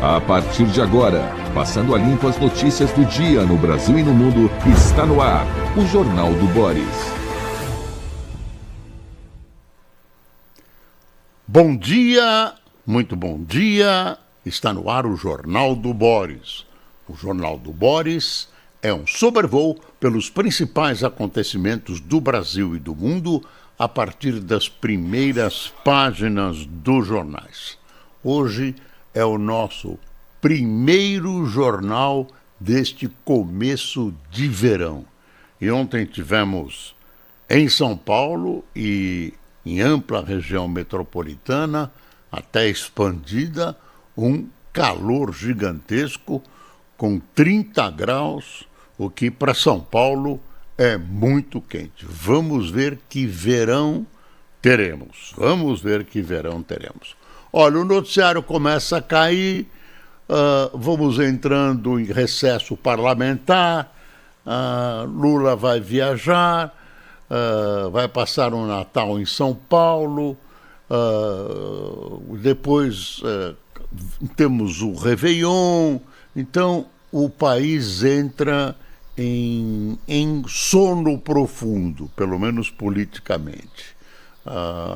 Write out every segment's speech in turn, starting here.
A partir de agora, passando a limpo as notícias do dia no Brasil e no mundo, está no ar o Jornal do Boris. Bom dia, muito bom dia, está no ar o Jornal do Boris. O Jornal do Boris é um sobrevoo pelos principais acontecimentos do Brasil e do mundo a partir das primeiras páginas dos jornais. Hoje é o nosso primeiro jornal deste começo de verão. E ontem tivemos em São Paulo e em ampla região metropolitana, até expandida, um calor gigantesco com 30 graus, o que para São Paulo é muito quente. Vamos ver que verão teremos. Olha, o noticiário começa a cair, vamos entrando em recesso parlamentar, Lula vai viajar, vai passar um Natal em São Paulo, depois temos o Réveillon, então o país entra em sono profundo, pelo menos politicamente.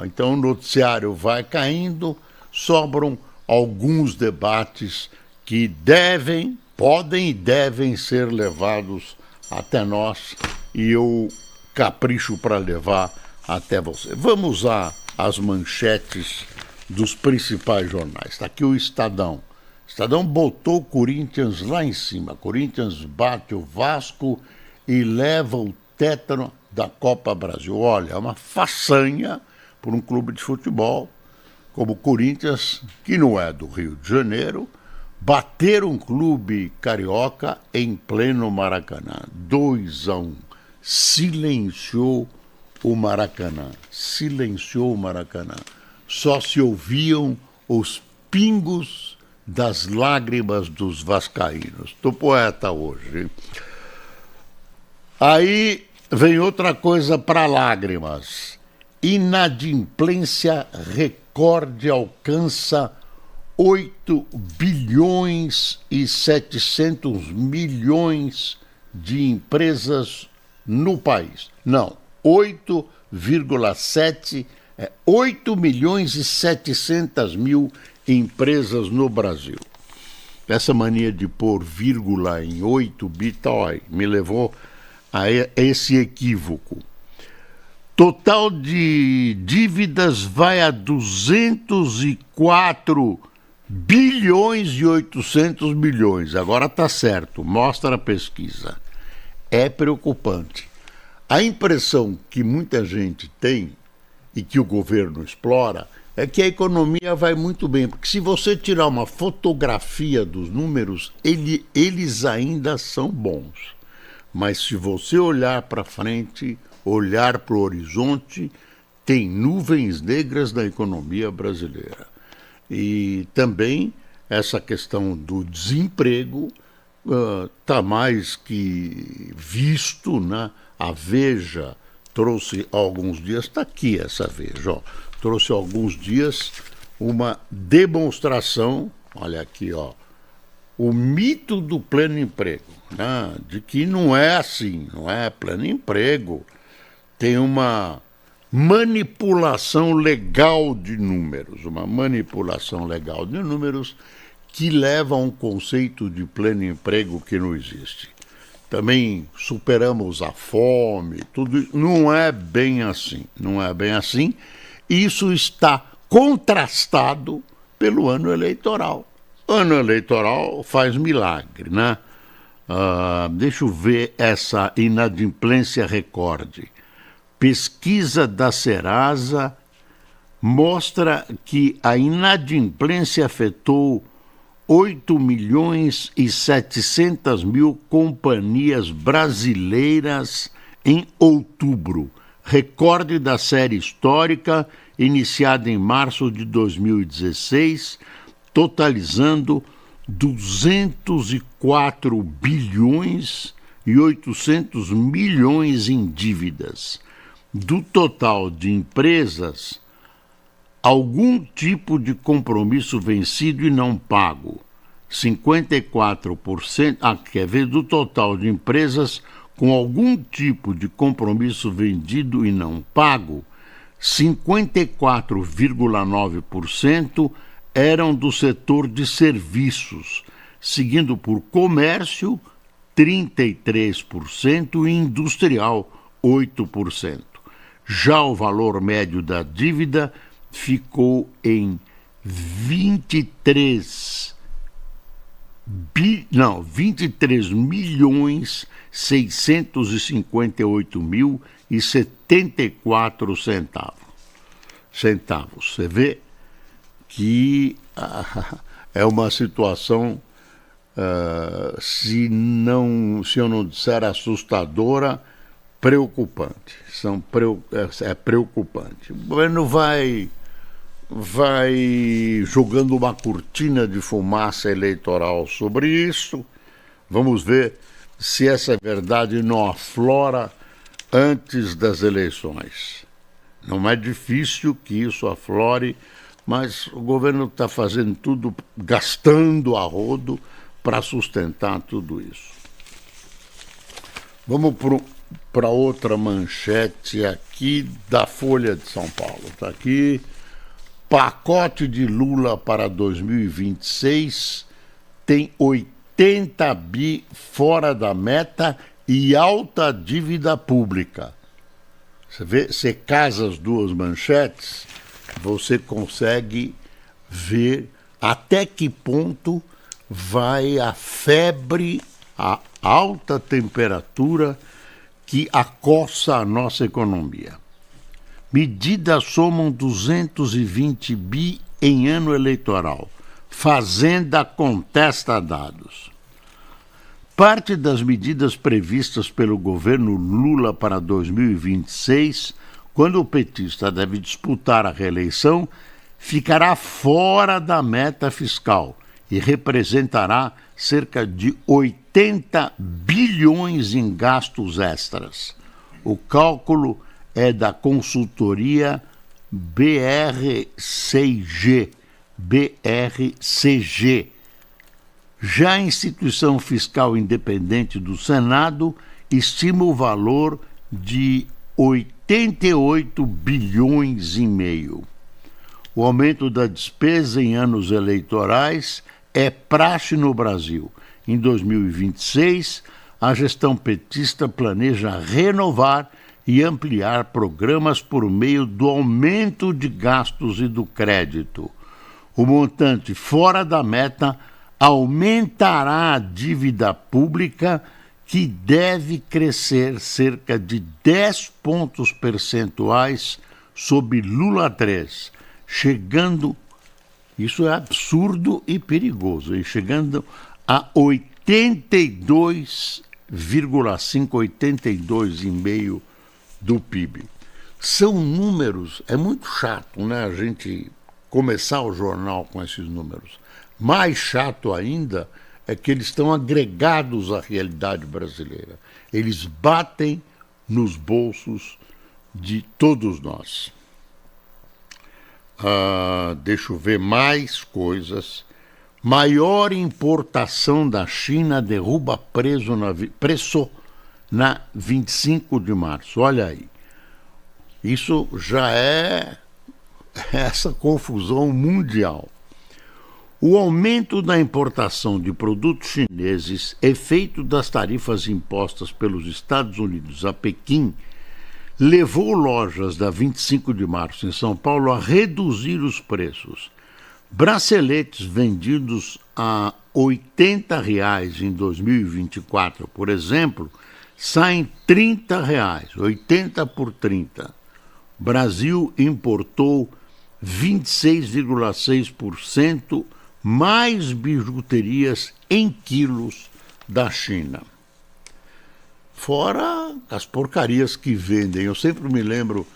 Então o noticiário vai caindo, sobram alguns debates que podem e devem ser levados até nós, e eu capricho para levar até você. Vamos às manchetes dos principais jornais. Está aqui o Estadão. O Estadão botou o Corinthians lá em cima. Corinthians bate o Vasco e leva o tétano da Copa Brasil. Olha, é uma façanha por um clube de futebol como o Corinthians, que não é do Rio de Janeiro, bater um clube carioca em pleno Maracanã. 2-1. Silenciou o Maracanã. Só se ouviam os pingos das lágrimas dos vascaínos. Tô poeta hoje, hein? Aí vem outra coisa para lágrimas. Inadimplência recorde alcança 8 bilhões e 700 milhões de empresas no país. Não, 8,7, 8 milhões e 700 mil empresas no Brasil. Essa mania de pôr vírgula em 8 bitcoin me levou a esse equívoco. Total de dívidas vai a 204 bilhões e 800 milhões. Agora está certo, mostra a pesquisa. É preocupante. A impressão que muita gente tem e que o governo explora é que a economia vai muito bem, porque se você tirar uma fotografia dos números, eles ainda são bons. Mas se você olhar para frente, olhar para o horizonte, tem nuvens negras na economia brasileira. E também essa questão do desemprego está mais que visto, né? A Veja trouxe há alguns dias, está aqui essa Veja, ó, trouxe há alguns dias uma demonstração, olha aqui, ó, o mito do pleno emprego, né? De que não é assim, não é pleno emprego, tem uma manipulação legal de números, que leva a um conceito de pleno emprego que não existe. Também superamos a fome, tudo isso. Não é bem assim. Isso está contrastado pelo ano eleitoral. O ano eleitoral faz milagre, né? Deixa eu ver essa inadimplência recorde. Pesquisa da Serasa mostra que a inadimplência afetou 8 milhões e 700 mil companhias brasileiras em outubro, recorde da série histórica iniciada em março de 2016, totalizando 204 bilhões e 800 milhões em dívidas. Do total de empresas, algum tipo de compromisso vencido e não pago, 54%, quer ver, do total de empresas com algum tipo de compromisso vendido e não pago, 54,9% eram do setor de serviços, seguindo por comércio, 33% e industrial, 8%. Já o valor médio da dívida ficou em 23.658.074 centavos. Você vê que é uma situação, se eu não disser assustadora, preocupante. É preocupante. O governo vai jogando uma cortina de fumaça eleitoral sobre isso. Vamos ver se essa verdade não aflora antes das eleições. Não é difícil que isso aflore, mas o governo está fazendo tudo, gastando a rodo para sustentar tudo isso. Vamos para outra manchete aqui da Folha de São Paulo. Está aqui: pacote de Lula para 2026 tem 80 bi fora da meta e alta dívida pública. Você vê, você casa as duas manchetes, você consegue ver até que ponto vai a febre, a alta temperatura que acossa a nossa economia. Medidas somam 220 bi em ano eleitoral. Fazenda contesta dados. Parte das medidas previstas pelo governo Lula para 2026, quando o petista deve disputar a reeleição, ficará fora da meta fiscal e representará cerca de 80 bilhões em gastos extras. O cálculo é da consultoria BRCG. Já a instituição fiscal independente do Senado estima o valor de 88 bilhões e meio. O aumento da despesa em anos eleitorais é praxe no Brasil. Em 2026, a gestão petista planeja renovar e ampliar programas por meio do aumento de gastos e do crédito. O montante fora da meta aumentará a dívida pública, que deve crescer cerca de 10 pontos percentuais sob Lula III, chegando, isso é absurdo e perigoso, chegando a 82,5, 82,5% do PIB. São números, é muito chato, né, a gente começar o jornal com esses números. Mais chato ainda é que eles estão agregados à realidade brasileira. Eles batem nos bolsos de todos nós. Deixa eu ver mais coisas. Maior importação da China derruba preço na 25 de março. Olha aí. Isso já é essa confusão mundial. O aumento da importação de produtos chineses, efeito das tarifas impostas pelos Estados Unidos a Pequim, levou lojas da 25 de março em São Paulo a reduzir os preços. Braceletes vendidos a R$ 80 em 2024, por exemplo, saem R$ 30, 80 por 30. Brasil importou 26,6% mais bijuterias em quilos da China. Fora as porcarias que vendem. Eu sempre me lembro,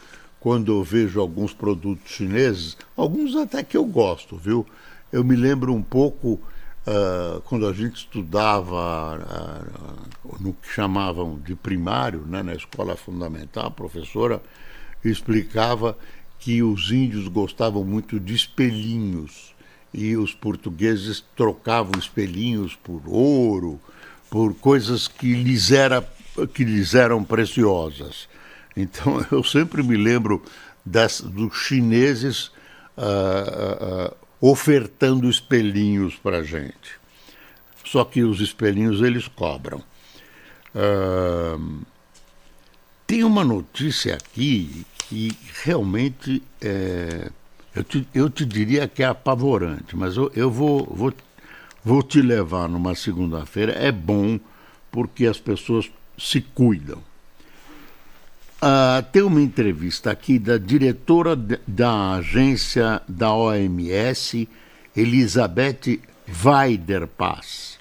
quando eu vejo alguns produtos chineses, alguns até que eu gosto, viu? Eu me lembro um pouco quando a gente estudava no que chamavam de primário, né, na escola fundamental, a professora explicava que os índios gostavam muito de espelhinhos. e os portugueses trocavam espelhinhos por ouro, por coisas que lhes eram preciosas. Então eu sempre me lembro dos chineses ofertando espelhinhos para a gente. Só que os espelhinhos eles cobram. Tem uma notícia aqui que realmente eu te diria que é apavorante, mas eu vou te levar numa segunda-feira. É bom porque as pessoas se cuidam. Tem uma entrevista aqui da diretora da agência da OMS, Elisabeth Weiderpass.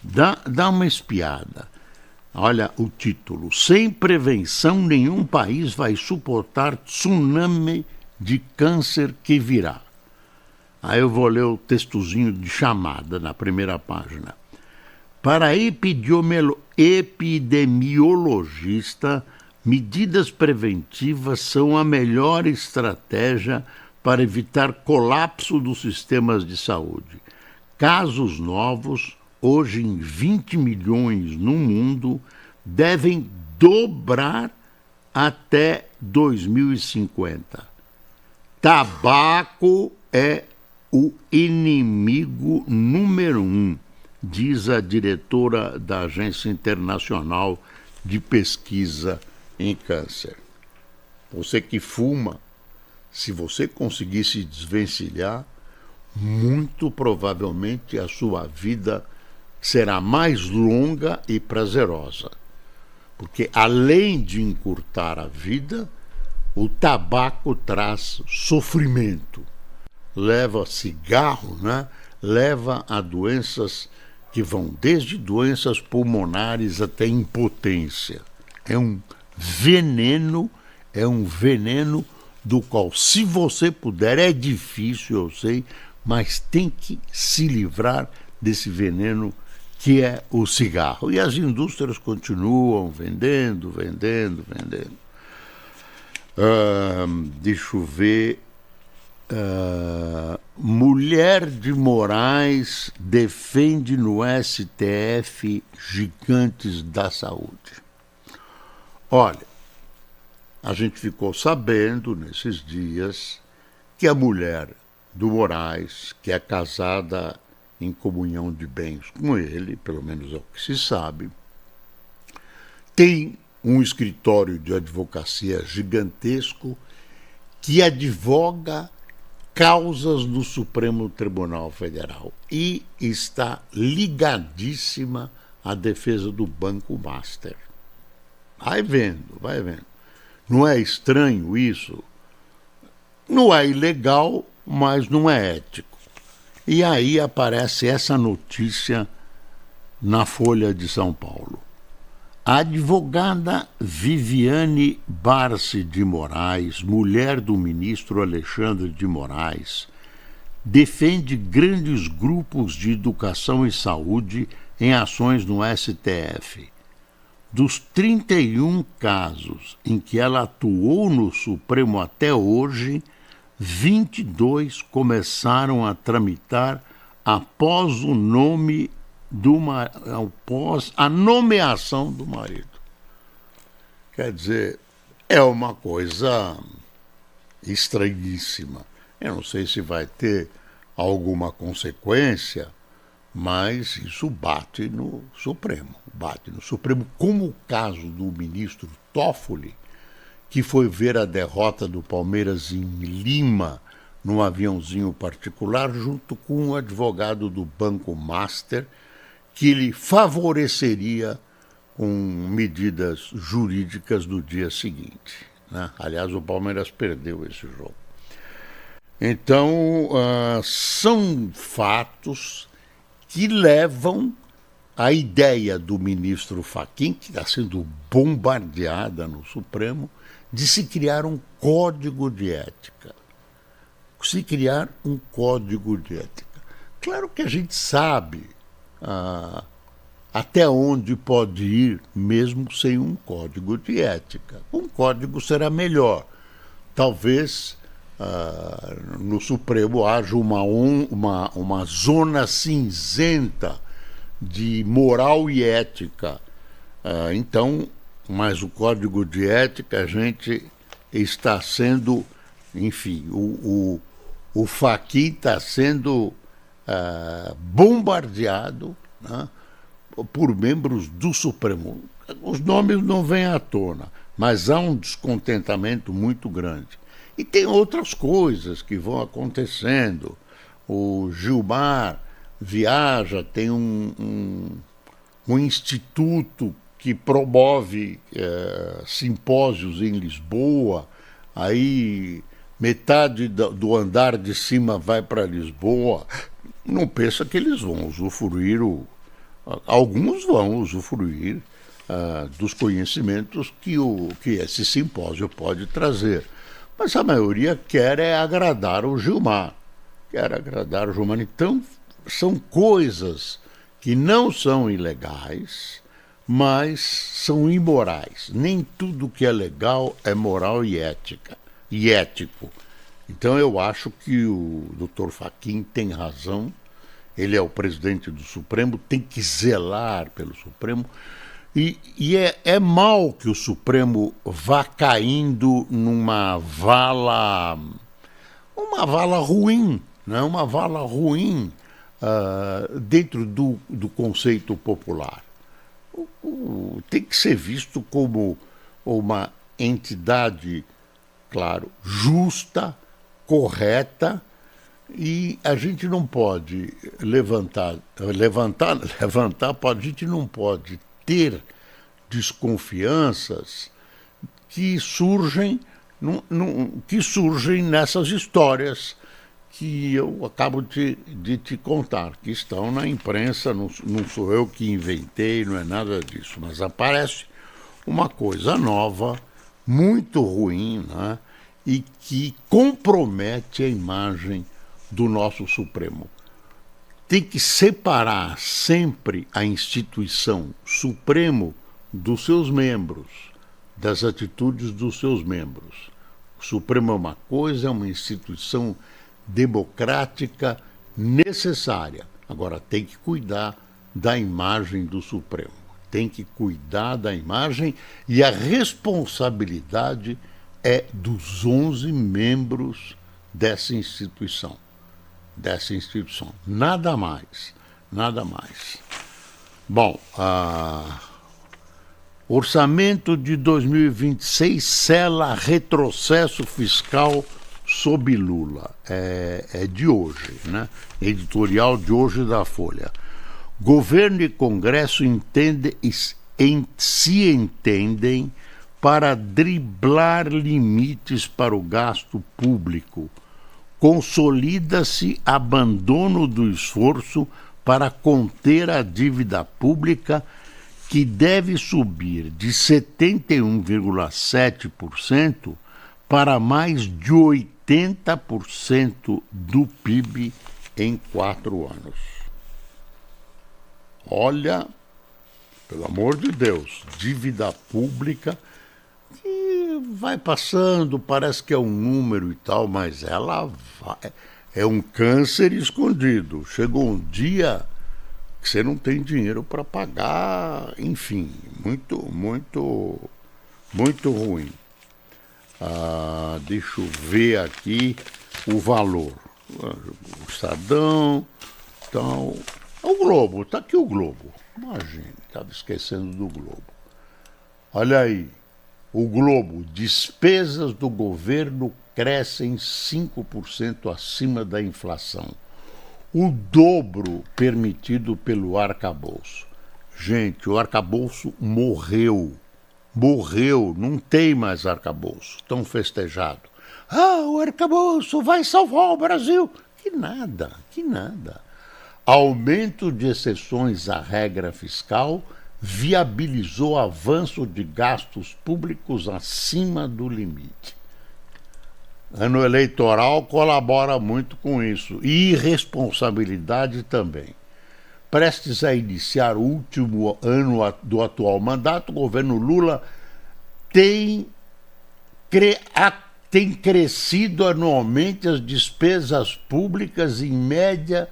Dá uma espiada. Olha o título: Sem prevenção, nenhum país vai suportar tsunami de câncer que virá. Aí eu vou ler o textozinho de chamada na primeira página. Para a epidemiologista, medidas preventivas são a melhor estratégia para evitar colapso dos sistemas de saúde. Casos novos, hoje em 20 milhões no mundo, devem dobrar até 2050. Tabaco é o inimigo número 1, diz a diretora da Agência Internacional de Pesquisa em Câncer. Você que fuma, se você conseguir se desvencilhar, muito provavelmente a sua vida será mais longa e prazerosa. Porque além de encurtar a vida, o tabaco traz sofrimento. Leva cigarro, né? Leva a doenças que vão desde doenças pulmonares até impotência. É um veneno do qual, se você puder, é difícil, eu sei, mas tem que se livrar desse veneno que é o cigarro. E as indústrias continuam vendendo. Deixa eu ver. Mulher de Moraes defende no STF gigantes da saúde. Olha, a gente ficou sabendo nesses dias que a mulher do Moraes, que é casada em comunhão de bens com ele, pelo menos é o que se sabe, tem um escritório de advocacia gigantesco que advoga causas do Supremo Tribunal Federal e está ligadíssima à defesa do Banco Master. Vai vendo. Não é estranho isso? Não é ilegal, mas não é ético. E aí aparece essa notícia na Folha de São Paulo. A advogada Viviane Barsi de Moraes, mulher do ministro Alexandre de Moraes, defende grandes grupos de educação e saúde em ações no STF. Dos 31 casos em que ela atuou no Supremo até hoje, 22 começaram a tramitar após a nomeação do marido. Quer dizer, é uma coisa estranhíssima. Eu não sei se vai ter alguma consequência, mas isso bate no Supremo, como o caso do ministro Toffoli, que foi ver a derrota do Palmeiras em Lima, num aviãozinho particular, junto com um advogado do Banco Master, que lhe favoreceria com medidas jurídicas no dia seguinte, né? Aliás, o Palmeiras perdeu esse jogo. Então, são fatos que levam a ideia do ministro Fachin, que está sendo bombardeada no Supremo, de se criar um código de ética. Claro que a gente sabe até onde pode ir, mesmo sem um código de ética. Um código será melhor. Talvez no Supremo haja uma zona cinzenta de moral e ética. Então, mas o Código de Ética, a gente está sendo, enfim, o Fachin está sendo bombardeado, né, por membros do Supremo. Os nomes não vêm à tona, mas há um descontentamento muito grande. E tem outras coisas que vão acontecendo. O Gilmar viaja, tem um instituto que promove simpósios em Lisboa, aí metade do andar de cima vai para Lisboa. Não pensa que eles vão usufruir, alguns vão usufruir dos conhecimentos que esse simpósio pode trazer. Mas a maioria quer agradar o Gilmar. Então, são coisas que não são ilegais, mas são imorais. Nem tudo que é legal é moral e ético. Então eu acho que o Dr. Fachin tem razão, ele é o presidente do Supremo, tem que zelar pelo Supremo, e é mal que o Supremo vá caindo numa vala ruim, né? Uma vala ruim dentro do conceito popular. Tem que ser visto como uma entidade, claro, justa, correta, e a gente não pode levantar, a gente não pode ter desconfianças que surgem nessas histórias que eu acabo de te contar, que estão na imprensa, não sou eu que inventei, não é nada disso, mas aparece uma coisa nova, muito ruim, né, e que compromete a imagem do nosso Supremo. Tem que separar sempre a instituição Supremo dos seus membros, das atitudes dos seus membros. O Supremo é uma coisa, é uma instituição democrática necessária. Agora, tem que cuidar da imagem do Supremo. Tem que cuidar da imagem, e a responsabilidade é dos 11 membros dessa instituição. Nada mais. Bom, orçamento de 2026 sela retrocesso fiscal sob Lula. É de hoje, né? Editorial de hoje da Folha. Governo e Congresso se entendem para driblar limites para o gasto público. Consolida-se abandono do esforço para conter a dívida pública, que deve subir de 71,7% para mais de 80% do PIB em 4 anos. Olha, pelo amor de Deus, dívida pública que vai passando, parece que é um número e tal, mas ela é um câncer escondido. Chegou um dia que você não tem dinheiro para pagar, enfim, muito ruim. Deixa eu ver aqui o valor. O Estadão, então, o Globo, está aqui o Globo. Imagine, estava esquecendo do Globo. Olha aí, o Globo, despesas do governo crescem 5% acima da inflação. O dobro permitido pelo arcabouço. Gente, o arcabouço morreu, não tem mais arcabouço, tão festejado. O arcabouço vai salvar o Brasil. Que nada. Aumento de exceções à regra fiscal viabilizou avanço de gastos públicos acima do limite. Ano eleitoral colabora muito com isso. E irresponsabilidade também. Prestes a iniciar o último ano do atual mandato, o governo Lula tem crescido anualmente as despesas públicas em média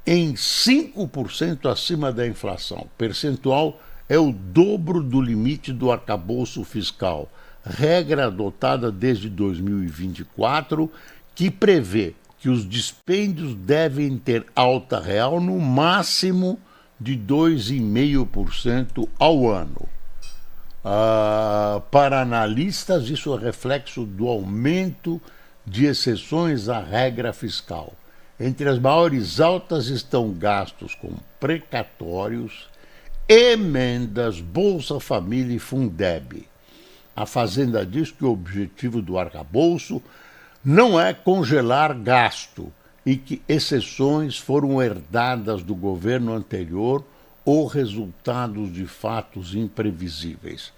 em 5% acima da inflação. O percentual é o dobro do limite do arcabouço fiscal, regra adotada desde 2024, que prevê que os dispêndios devem ter alta real no máximo de 2,5% ao ano. Para analistas, isso é reflexo do aumento de exceções à regra fiscal. Entre as maiores altas estão gastos com precatórios, emendas, Bolsa Família e Fundeb. A Fazenda diz que o objetivo do arcabouço não é congelar gasto e que exceções foram herdadas do governo anterior ou resultados de fatos imprevisíveis.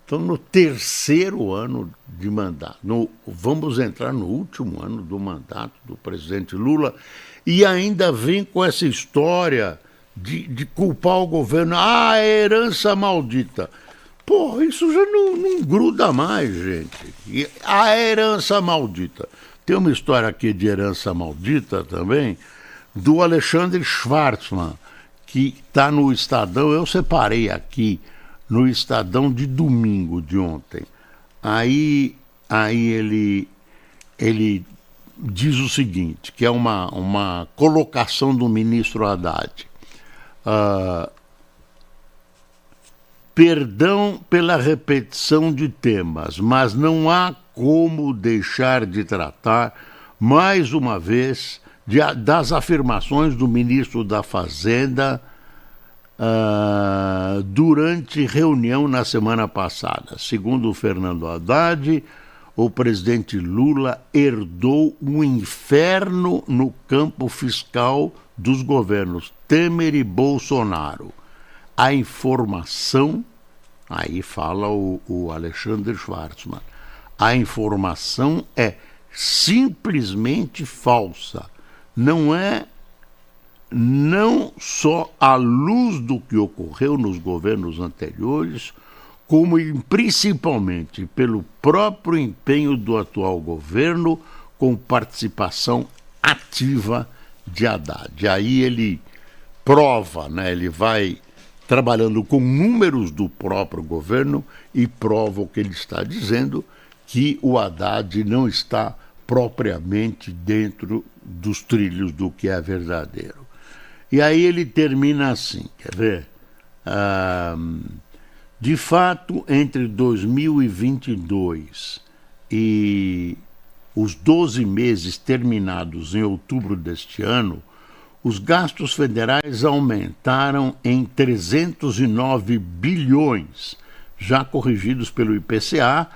Então no terceiro ano de mandato, vamos entrar no último ano do mandato do presidente Lula e ainda vem com essa história de culpar o governo. A herança maldita. Isso já não gruda mais, gente. E a herança maldita. Tem uma história aqui de herança maldita também, do Alexandre Schwartzman, que está no Estadão. Eu separei aqui no Estadão de domingo de ontem. Aí ele diz o seguinte, que é uma colocação do ministro Haddad. Perdão pela repetição de temas, mas não há como deixar de tratar, mais uma vez, das afirmações do ministro da Fazenda durante reunião na semana passada. Segundo o Fernando Haddad, o presidente Lula herdou um inferno no campo fiscal dos governos Temer e Bolsonaro. A informação, aí fala o Alexandre Schwartzman, a informação é simplesmente falsa. Não só à luz do que ocorreu nos governos anteriores, como principalmente pelo próprio empenho do atual governo com participação ativa de Haddad. Aí ele prova, ele vai trabalhando com números do próprio governo e prova o que ele está dizendo, que o Haddad não está propriamente dentro dos trilhos do que é verdadeiro. E aí ele termina assim, quer ver? De fato, entre 2022 e os 12 meses terminados em outubro deste ano, os gastos federais aumentaram em 309 bilhões, já corrigidos pelo IPCA,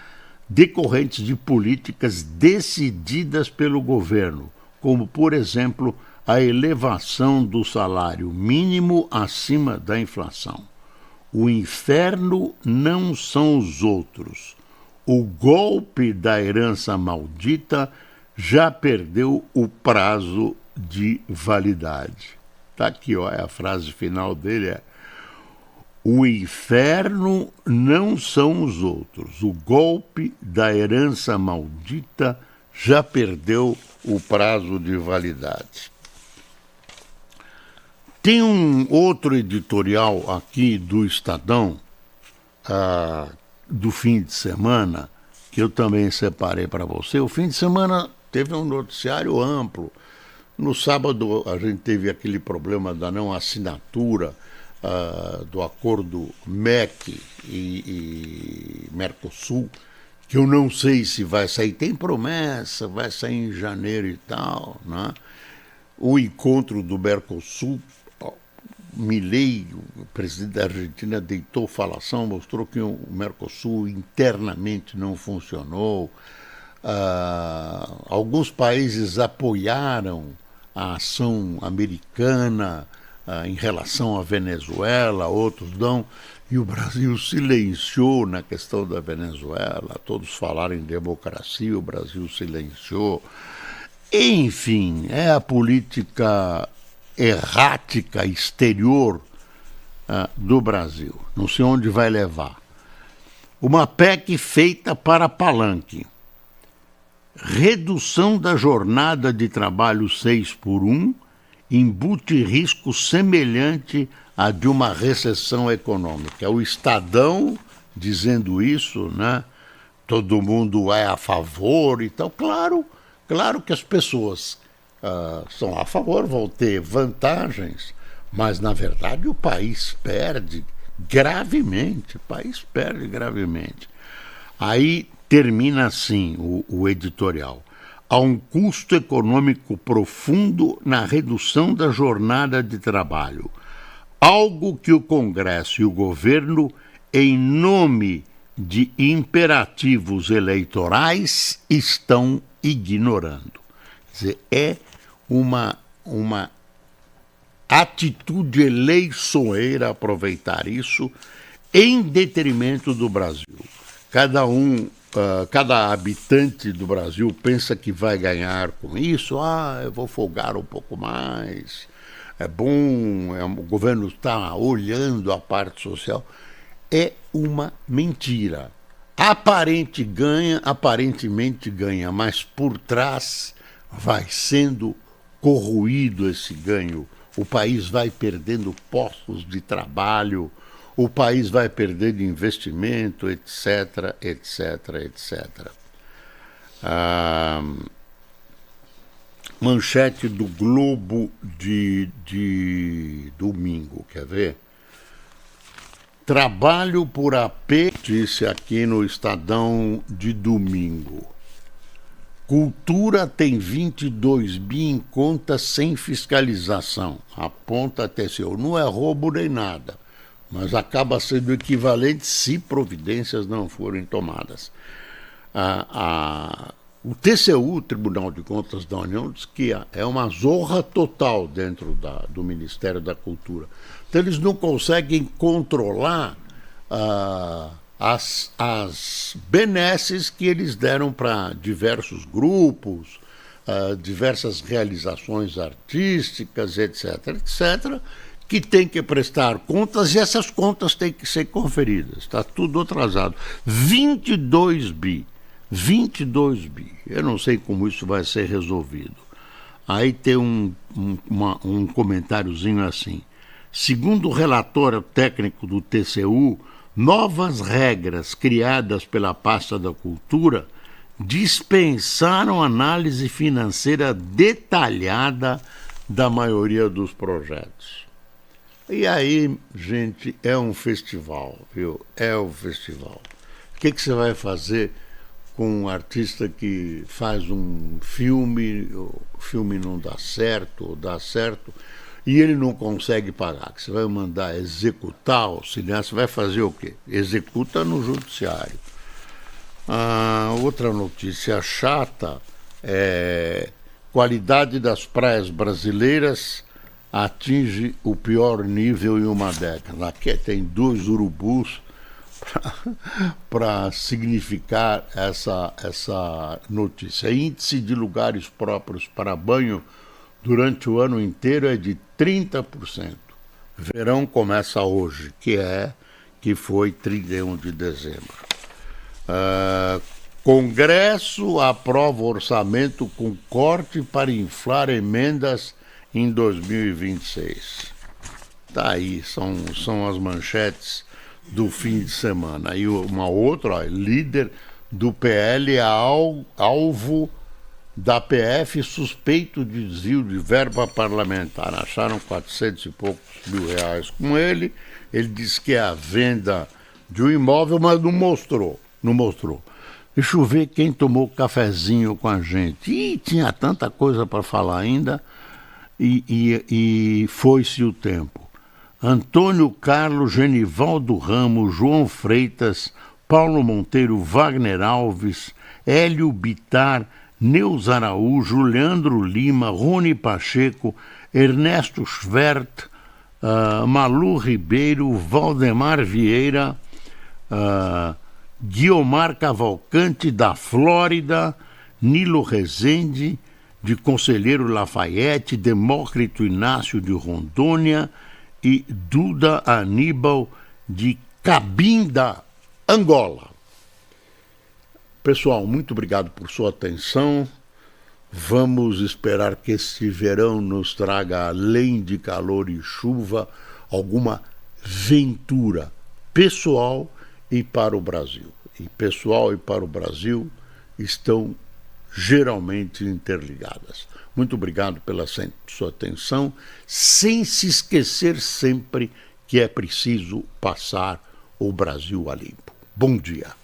decorrentes de políticas decididas pelo governo, como, por exemplo, a elevação do salário mínimo acima da inflação. O inferno não são os outros. O golpe da herança maldita já perdeu o prazo de validade. Está aqui, é a frase final dele, o inferno não são os outros. O golpe da herança maldita já perdeu o prazo de validade. Tem um outro editorial aqui do Estadão, do fim de semana, que eu também separei para você. O fim de semana teve um noticiário amplo. No sábado a gente teve aquele problema da não assinatura do acordo MEC e Mercosul, que eu não sei se vai sair. Tem promessa, vai sair em janeiro e tal, né? O encontro do Mercosul, Milei, o presidente da Argentina, deitou falação, mostrou que o Mercosul internamente não funcionou. Alguns países apoiaram a ação americana em relação à Venezuela, outros não, e o Brasil silenciou na questão da Venezuela. Todos falaram em democracia, o Brasil silenciou. Enfim, é a política errática exterior do Brasil. Não sei onde vai levar. Uma PEC feita para palanque. Redução da jornada de trabalho 6x1 embute risco semelhante a de uma recessão econômica. O Estadão dizendo isso, né? Todo mundo é a favor e tal. Claro que as pessoas são a favor, vão ter vantagens, mas na verdade o país perde gravemente. Aí termina assim o editorial. Há um custo econômico profundo na redução da jornada de trabalho, algo que o Congresso e o governo, em nome de imperativos eleitorais, estão ignorando. Quer dizer, é uma atitude eleiçoeira aproveitar isso em detrimento do Brasil. Cada habitante do Brasil pensa que vai ganhar com isso. Eu vou folgar um pouco mais, é bom, o governo está olhando a parte social. É uma mentira. Aparentemente ganha, mas por trás vai sendo corroído esse ganho. O país vai perdendo postos de trabalho, o país vai perdendo investimento, etc. Manchete do Globo de domingo, quer ver? Trabalho por AP, disse aqui no Estadão de domingo. Cultura tem 22 bi em conta sem fiscalização. Aponta a TCU. Não é roubo nem nada, mas acaba sendo equivalente se providências não forem tomadas. O TCU, o Tribunal de Contas da União, diz que é uma zorra total dentro do Ministério da Cultura. Então eles não conseguem controlar as benesses que eles deram para diversos grupos, diversas realizações artísticas, etc., que tem que prestar contas e essas contas têm que ser conferidas. Está tudo atrasado. 22 bi. Eu não sei como isso vai ser resolvido. Aí tem um comentáriozinho assim. Segundo o relatório técnico do TCU, novas regras criadas pela pasta da Cultura dispensaram análise financeira detalhada da maioria dos projetos. E aí, gente, é um festival, viu? É um festival. O que você vai fazer com um artista que faz um filme, o filme não dá certo, ou dá certo, e ele não consegue pagar? Que você vai mandar executar o cineasta, vai fazer o quê? Executa no judiciário. Outra notícia chata é: qualidade das praias brasileiras atinge o pior nível em uma década. Aqui tem 2 urubus para significar essa notícia. Índice de lugares próprios para banho durante o ano inteiro é de 30%. Verão começa hoje, que foi 31 de dezembro. Congresso aprova orçamento com corte para inflar emendas em 2026. Daí são as manchetes do fim de semana. E uma outra, líder do PL é alvo da PF suspeito de desvio de verba parlamentar. Acharam 400 e poucos mil reais com ele. Ele disse que é a venda de um imóvel, mas não mostrou. Deixa eu ver quem tomou cafezinho com a gente. Tinha tanta coisa para falar ainda e foi-se o tempo. Antônio Carlos, Genivaldo Ramos, João Freitas, Paulo Monteiro, Wagner Alves, Hélio Bittar, Neus Araújo, Leandro Lima, Rony Pacheco, Ernesto Schwert, Malu Ribeiro, Valdemar Vieira, Guiomar Cavalcante, da Flórida, Nilo Rezende, de Conselheiro Lafayette, Demócrito Inácio, de Rondônia, e Duda Aníbal, de Cabinda, Angola. Pessoal, muito obrigado por sua atenção. Vamos esperar que este verão nos traga, além de calor e chuva, alguma ventura pessoal e para o Brasil. E pessoal e para o Brasil estão geralmente interligadas. Muito obrigado pela sua atenção, sem se esquecer sempre que é preciso passar o Brasil a limpo. Bom dia.